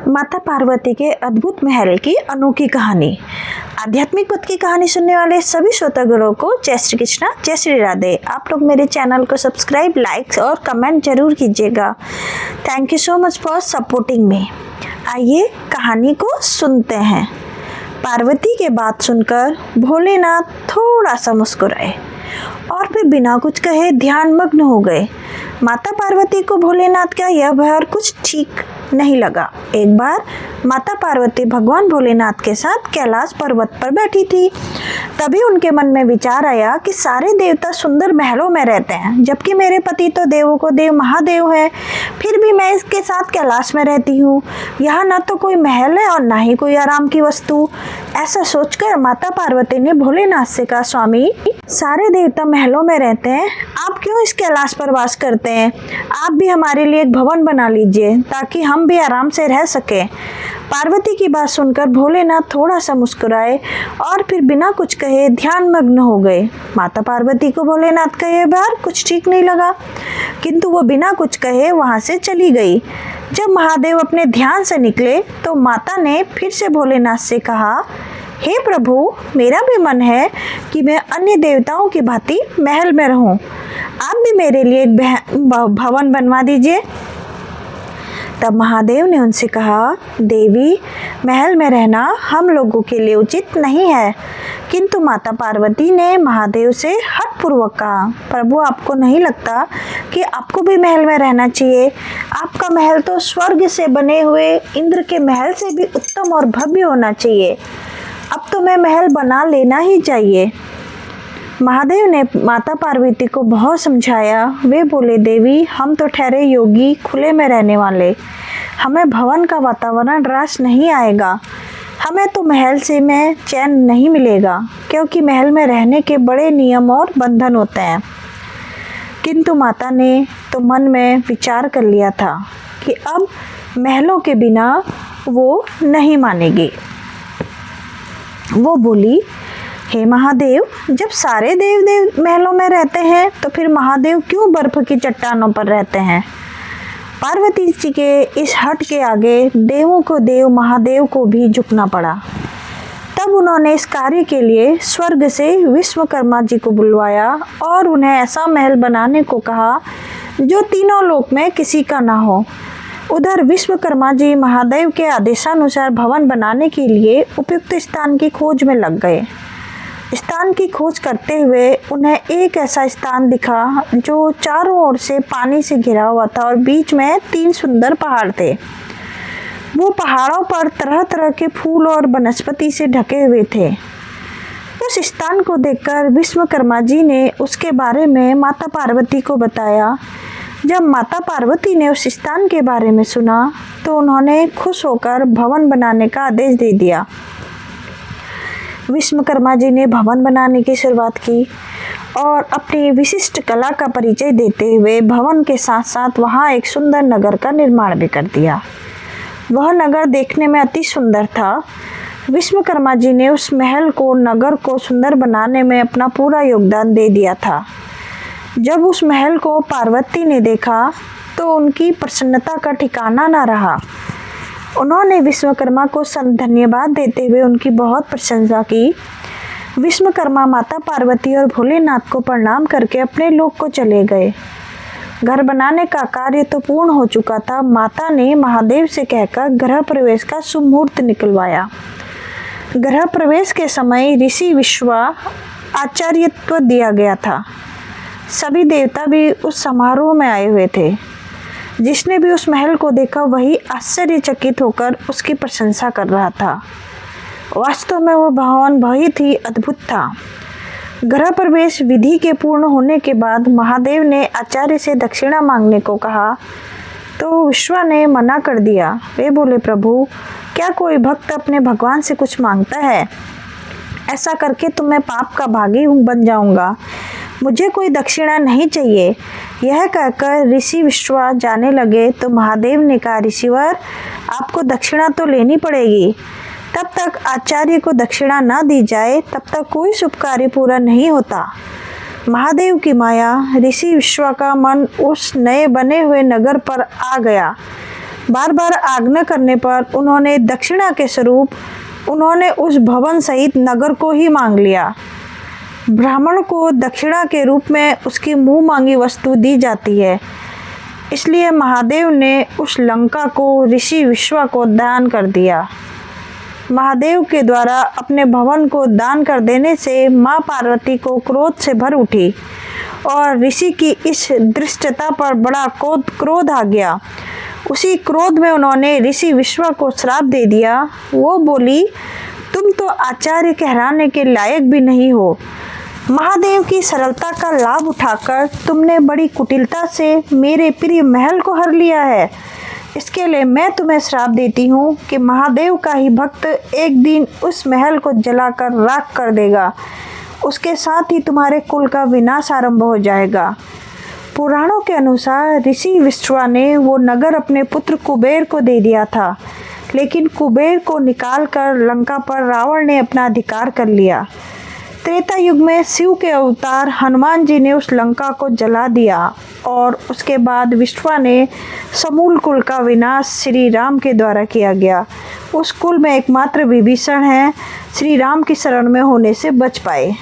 माता पार्वती के अद्भुत महल की अनोखी कहानी। आध्यात्मिक पथ की कहानी सुनने वाले सभी श्रोतागणों को जय श्री कृष्णा, जय श्री राधे। आप लोग मेरे चैनल को सब्सक्राइब, लाइक और कमेंट जरूर कीजिएगा। Thank you so much for supporting me. आइए कहानी को सुनते हैं। पार्वती के बात सुनकर भोलेनाथ थोड़ा सा मुस्कुराए और फिर बिना कुछ कहे ध्यान मग्न हो गए। माता पार्वती को भोलेनाथ का यह व्यवहार कुछ ठीक नहीं लगा। एक बार माता पार्वती भगवान भोलेनाथ के साथ कैलाश पर्वत पर बैठी थी। तभी उनके मन में विचार आया कि सारे देवता सुंदर महलों में रहते हैं, जबकि मेरे पति तो देवों को देव महादेव है। फिर भी मैं इसके साथ कैलाश में रहती हूँ। यहाँ न तो कोई महल है और न ही कोई आराम की वस्तु। ऐसा सोचकर माता पार्वती ने भोलेनाथ से कहा, स्वामी, सारे देवता महलों में रहते हैं, आप क्यों इस कैलाश पर वास करते हैं? आप भी हमारे लिए एक भवन बना लीजिए ताकि हम भी आराम से रह सके। पार्वती की बात सुनकर भोलेनाथ थोड़ा सा मुस्कुराए और फिर बिना कुछ कहे ध्यान मग्न हो गए। माता पार्वती को भोलेनाथ का यह व्यवहार कुछ ठीक नहीं लगा, किंतु वो बिना कुछ कहे वहां से चली गई। जब महादेव अपने ध्यान से निकले तो माता ने फिर से भोलेनाथ से कहा, हे प्रभु, मेरा भी मन है कि मैं अन्य देवताओं की भांति महल में रहूं। आप भी मेरे लिए एक भवन बनवा दीजिए। तब महादेव ने उनसे कहा, देवी, महल में रहना हम लोगों के लिए उचित नहीं है। किंतु माता पार्वती ने महादेव से हठपूर्वक कहा, प्रभु, आपको नहीं लगता कि आपको भी महल में रहना चाहिए? आपका महल तो स्वर्ग से बने हुए इंद्र के महल से भी उत्तम और भव्य होना चाहिए। अब तो मैं महल बना लेना ही चाहिए। महादेव ने माता पार्वती को बहुत समझाया। वे बोले, देवी, हम तो ठहरे योगी, खुले में रहने वाले, हमें भवन का वातावरण रास नहीं आएगा। हमें तो महल से में चैन नहीं मिलेगा, क्योंकि महल में रहने के बड़े नियम और बंधन होते हैं। किंतु माता ने तो मन में विचार कर लिया था कि अब महलों के बिना वो नहीं मानेगी। वो बोली, हे महादेव, जब सारे देव महलों में रहते हैं तो फिर महादेव क्यों बर्फ की चट्टानों पर रहते हैं? पार्वती जी के इस हट के आगे देवों को देव महादेव को भी झुकना पड़ा। तब उन्होंने इस कार्य के लिए स्वर्ग से विश्वकर्मा जी को बुलवाया और उन्हें ऐसा महल बनाने को कहा जो तीनों लोक में किसी का ना हो। उधर विश्वकर्मा जी महादेव के आदेशानुसार भवन बनाने के लिए उपयुक्त स्थान की खोज में लग गए। स्थान की खोज करते हुए उन्हें एक ऐसा स्थान दिखा जो चारों ओर से पानी से घिरा हुआ था और बीच में 3 सुंदर पहाड़ थे। वो पहाड़ों पर तरह तरह के फूल और वनस्पति से ढके हुए थे। उस स्थान को देखकर विश्वकर्मा जी ने उसके बारे में माता पार्वती को बताया। जब माता पार्वती ने उस स्थान के बारे में सुना तो उन्होंने खुश होकर भवन बनाने का आदेश दे दिया। विश्वकर्मा जी ने भवन बनाने की शुरुआत की और अपनी विशिष्ट कला का परिचय देते हुए भवन के साथ साथ वहाँ एक सुंदर नगर का निर्माण भी कर दिया। वह नगर देखने में अति सुंदर था। विश्वकर्मा जी ने उस महल को, नगर को सुंदर बनाने में अपना पूरा योगदान दे दिया था। जब उस महल को पार्वती ने देखा तो उनकी प्रसन्नता का ठिकाना न रहा। उन्होंने विश्वकर्मा को धन्यवाद देते हुए उनकी बहुत प्रशंसा की। विश्वकर्मा माता पार्वती और भोलेनाथ को प्रणाम करके अपने लोक को चले गए। घर बनाने का कार्य तो पूर्ण हो चुका था। माता ने महादेव से कहकर गृह प्रवेश का शुभ मुहूर्त निकलवाया। गृह प्रवेश के समय ऋषि विश्वा आचार्यत्व दिया गया था। सभी देवता भी उस समारोह में आए हुए थे। जिसने भी उस महल को देखा वही आश्चर्यचकित होकर उसकी प्रशंसा कर रहा था। वास्तव में वह भवन बहुत ही अद्भुत था। गृह प्रवेश विधि के पूर्ण होने के बाद महादेव ने आचार्य से दक्षिणा मांगने को कहा तो विश्वा ने मना कर दिया। वे बोले, प्रभु, क्या कोई भक्त अपने भगवान से कुछ मांगता है? ऐसा करके तो मैं पाप का भागी बन जाऊंगा। मुझे कोई दक्षिणा नहीं चाहिए। यह कहकर ऋषि विश्वा जाने लगे तो महादेव ने कहा, ऋषिवर, आपको दक्षिणा तो लेनी पड़ेगी। तब तक आचार्य को दक्षिणा न दी जाए तब तक कोई शुभ कार्य पूरा नहीं होता। महादेव की माया ऋषि विश्वा का मन उस नए बने हुए नगर पर आ गया। बार बार आज्ञा करने पर उन्होंने दक्षिणा के स्वरूप उन्होंने उस भवन सहित नगर को ही मांग लिया। ब्राह्मण को दक्षिणा के रूप में उसकी मुंह मांगी वस्तु दी जाती है, इसलिए महादेव ने उस लंका को ऋषि विश्वा को दान कर दिया। महादेव के द्वारा अपने भवन को दान कर देने से माँ पार्वती को क्रोध से भर उठी और ऋषि की इस धृष्टता पर बड़ा क्रोध आ गया। उसी क्रोध में उन्होंने ऋषि विश्वा को श्राप दे दिया। वो बोली, तुम तो आचार्य कहलाने के लायक भी नहीं हो। महादेव की सरलता का लाभ उठाकर तुमने बड़ी कुटिलता से मेरे प्रिय महल को हर लिया है। इसके लिए मैं तुम्हें श्राप देती हूँ कि महादेव का ही भक्त एक दिन उस महल को जलाकर राख कर देगा। उसके साथ ही तुम्हारे कुल का विनाश आरंभ हो जाएगा। पुराणों के अनुसार ऋषि विश्वा ने वो नगर अपने पुत्र कुबेर को दे दिया था, लेकिन कुबेर को निकालकर लंका पर रावण ने अपना अधिकार कर लिया। त्रेता युग में शिव के अवतार हनुमान जी ने उस लंका को जला दिया और उसके बाद विश्वा ने समूल कुल का विनाश श्री राम के द्वारा किया गया। उस कुल में एकमात्र विभीषण हैं, श्री राम की शरण में होने से बच पाए।